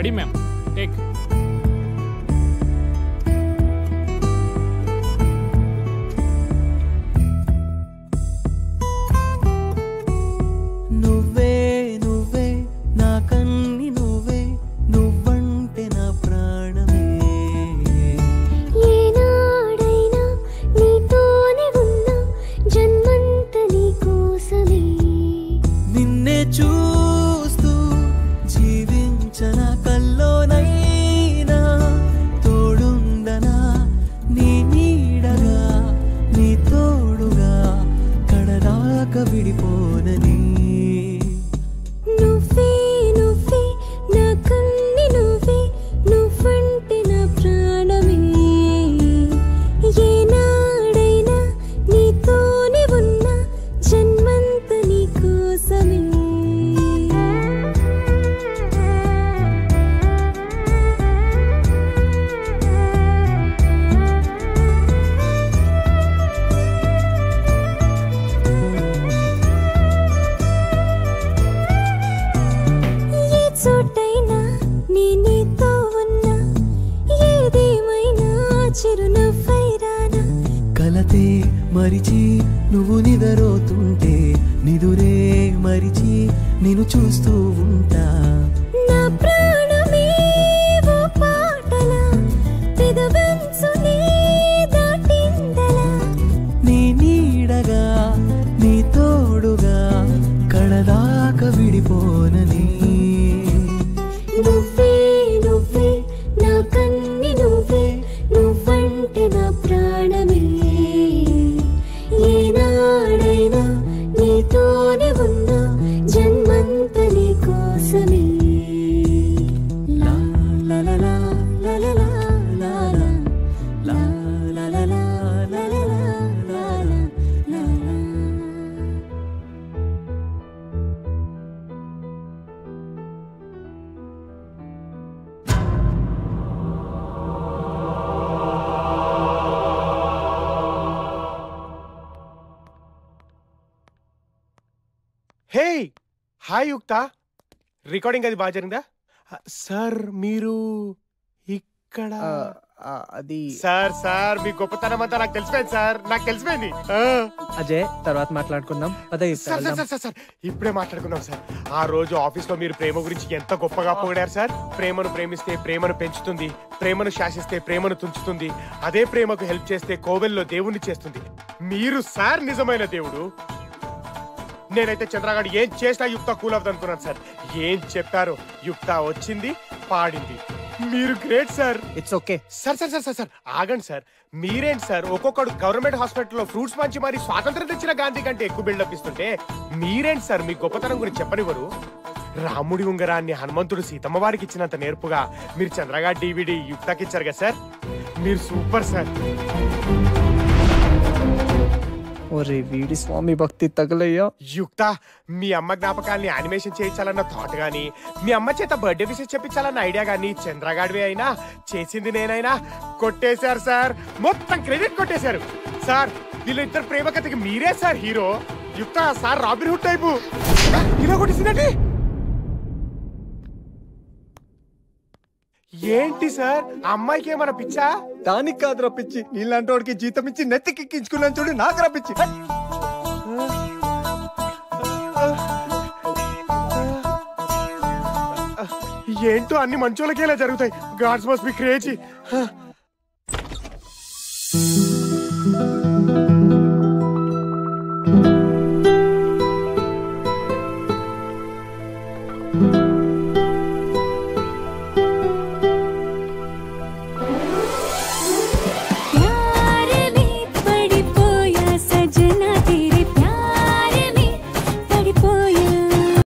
Ready ma'am, take. మరిచి నువ్వు నిదరోతుంటే నిదురే మరిచి నేను చూస్తూ ఉంటా. నా ప్రాణమే ఓ పాటలా పెదవంచునే దాటిందలా నీ నీడగా నీ తోడుగా కడదాకా విడిపోనని. నువ్వే నువ్వే నా కన్ని నువ్వే నువ్వంటే నా ప్రాణమే. ఏనాడైనా నీతోనే ఉన్నా జన్మంత నీ కోసమే. లా లా లా లా లా లా లా లా లా లా లా లా లా లా లా. హే హాయ్ యుక్త, రికార్డింగ్ అది బాగా జరిగిందా? సార్ మీరు ఇక్కడ అది సార్ మీ గొప్పతనం అంతా నాకు తెలిసిపోయింది సార్, నాకు తెలిసిపోయింది. అజయ్ తర్వాత మాట్లాడుకుందాం. సార్ ఇప్పుడే మాట్లాడుకున్నాం సార్. ఆ రోజు ఆఫీస్ లో మీరు ప్రేమ గురించి ఎంత గొప్పగా పొగిడారు సార్. ప్రేమను ప్రేమిస్తే ప్రేమను పెంచుతుంది, ప్రేమను శాసిస్తే ప్రేమను తుంచుతుంది, అదే ప్రేమకు హెల్ప్ చేస్తే కోవెల్లో దేవుణ్ణి చేస్తుంది. మీరు సార్ నిజమైన దేవుడు. నేనైతే చంద్రగాడు ఏం చేసినా యుక్త కూల్ అవుతుంది అనుకున్నాను సార్. ఏం చెప్పారు, యుక్త వచ్చింది పాడింది. మీరు great sir. It's okay sir ఆగండి సార్. మీరేంటి సార్ ఒక్కొక్కడు గవర్నమెంట్ హాస్పిటల్లో ఫ్రూట్స్ మంచి మరి స్వాతంత్రం తెచ్చిన గాంధీ కంటే ఎక్కువ బిల్డప్ ఇస్తుంటే మీరేంటి సార్ మీ గొప్పతనం గురించి చెప్పనివ్వరు? రాముడి ఉంగరాన్ని హనుమంతుడు సీతమ్మ వారికి ఇచ్చినంత నేర్పుగా మీరు చంద్రగాడు DVD యుక్తకి ఇచ్చారు కదా సార్. మీరు సూపర్ సార్. ఒరే వీడి స్వామి భక్తి తగలయ్యా. యుక్త మీ అమ్మ జ్ఞాపకాల్ని యానిమేషన్ చేయించాలన్న థాట్ గానీ, మీ అమ్మ చేత బర్త్డే విషెస్ చెప్పించాలన్న ఐడియా గానీ చంద్రగాడివే అయినా చేసింది నేనైనా కొట్టేశారు సార్. మొత్తం క్రెడిట్ కొట్టేశారు సార్. వీళ్ళిద్దరు ప్రేమ కథకి మీరే సార్ హీరో. యుక్త సార్ రాబిన్ హుడ్ టైపు ఇలా కొట్టేసిందండి. ఏంటి సార్ అమ్మాయికి ఏమన్నా పిచ్చా? దానికి కాదు రప్పించి, నీలాంటి వాడికి జీతం ఇచ్చి నెత్తికెక్కించుకున్నాను చూడు, నాకు రప్పించి. ఏంటో అన్ని మంచోళ్ళకి ఇలా జరుగుతాయి. God's must be crazy.